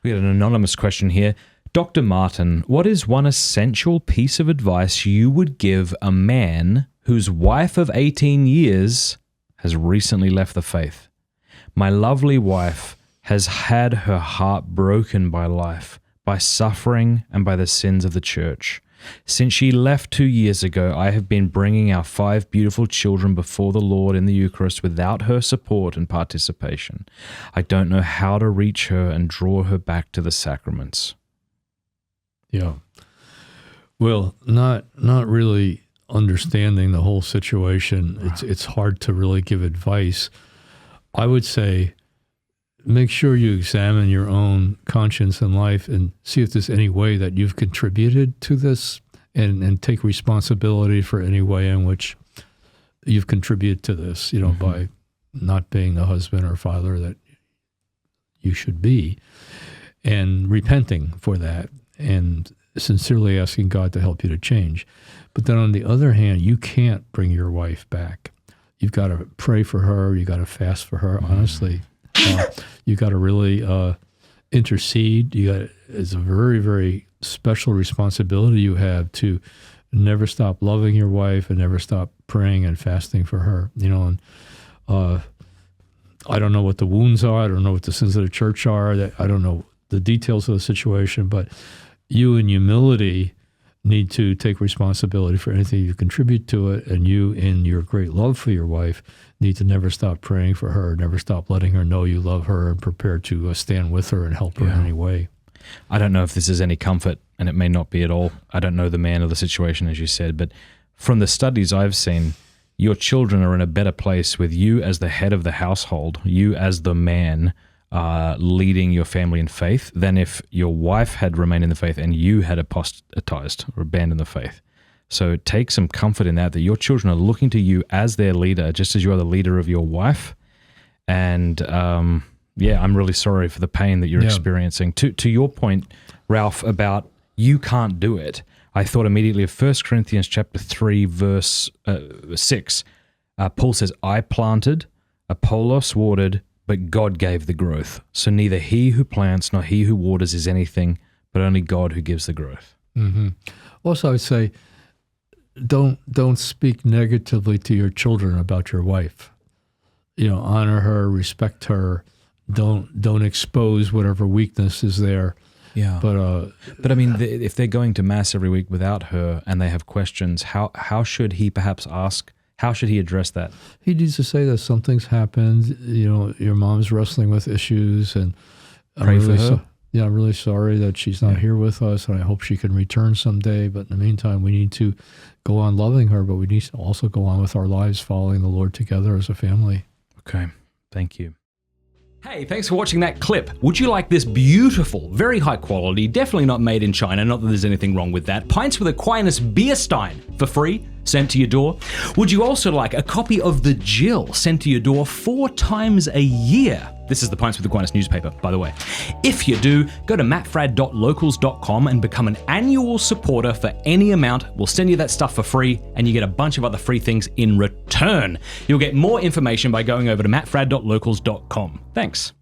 We got an anonymous question here. Dr. Martin, what is one essential piece of advice you would give a man whose wife of 18 years has recently left the faith? My lovely wife has had her heart broken by life, by suffering, and by the sins of the church. Since she left 2 years ago, I have been bringing our 5 beautiful children before the Lord in the Eucharist without her support and participation. I don't know how to reach her and draw her back to the sacraments. Yeah. Well, not really understanding the whole situation. It's hard to really give advice. I would say make sure you examine your own conscience and life and see if there's any way that you've contributed to this, and take responsibility for any way in which you've contributed to this, by not being the husband or father that you should be, and repenting for that and sincerely asking God to help you to change. But then on the other hand, you can't bring your wife back. You've got to pray for her. You got to fast for her, honestly. You got to really intercede. It's a very, very special responsibility you have to never stop loving your wife and never stop praying and fasting for her. And I don't know what the wounds are. I don't know what the sins of the church are. I don't know the details of the situation, but you in humility need to take responsibility for anything you contribute to it, and you, in your great love for your wife, need to never stop praying for her, never stop letting her know you love her, and prepare to stand with her and help her in any way. I don't know if this is any comfort, and it may not be at all. I don't know the man or the situation, as you said, but from the studies I've seen, your children are in a better place with you as the head of the household, you as the man leading your family in faith, than if your wife had remained in the faith and you had apostatized or abandoned the faith. So take some comfort in that your children are looking to you as their leader, just as you are the leader of your wife. And I'm really sorry for the pain that you're experiencing. To your point, Ralph, about you can't do it, I thought immediately of 1 Corinthians chapter 3, verse 6. Paul says, I planted, Apollos watered, but God gave the growth. So neither he who plants nor he who waters is anything, but only God who gives the growth. Mm-hmm. Also, I would say, don't speak negatively to your children about your wife. Honor her, respect her. Don't expose whatever weakness is there. Yeah. But I mean, if they're going to mass every week without her and they have questions, how should he perhaps ask? How should he address that? He needs to say that something's happened. Your mom's wrestling with issues, and pray for her. I'm really sorry that she's not here with us, and I hope she can return someday. But in the meantime, we need to go on loving her, but we need to also go on with our lives following the Lord together as a family. Okay, thank you. Hey, thanks for watching that clip. Would you like this beautiful, very high quality, definitely not made in China, not that there's anything wrong with that, Pints with Aquinas beer stein for free, sent to your door? Would you also like a copy of The Jill sent to your door 4 times a year? This is the Pints with Aquinas newspaper, by the way. If you do, go to mattfradd.locals.com and become an annual supporter for any amount. We'll send you that stuff for free, and you get a bunch of other free things in return. You'll get more information by going over to mattfradd.locals.com. Thanks.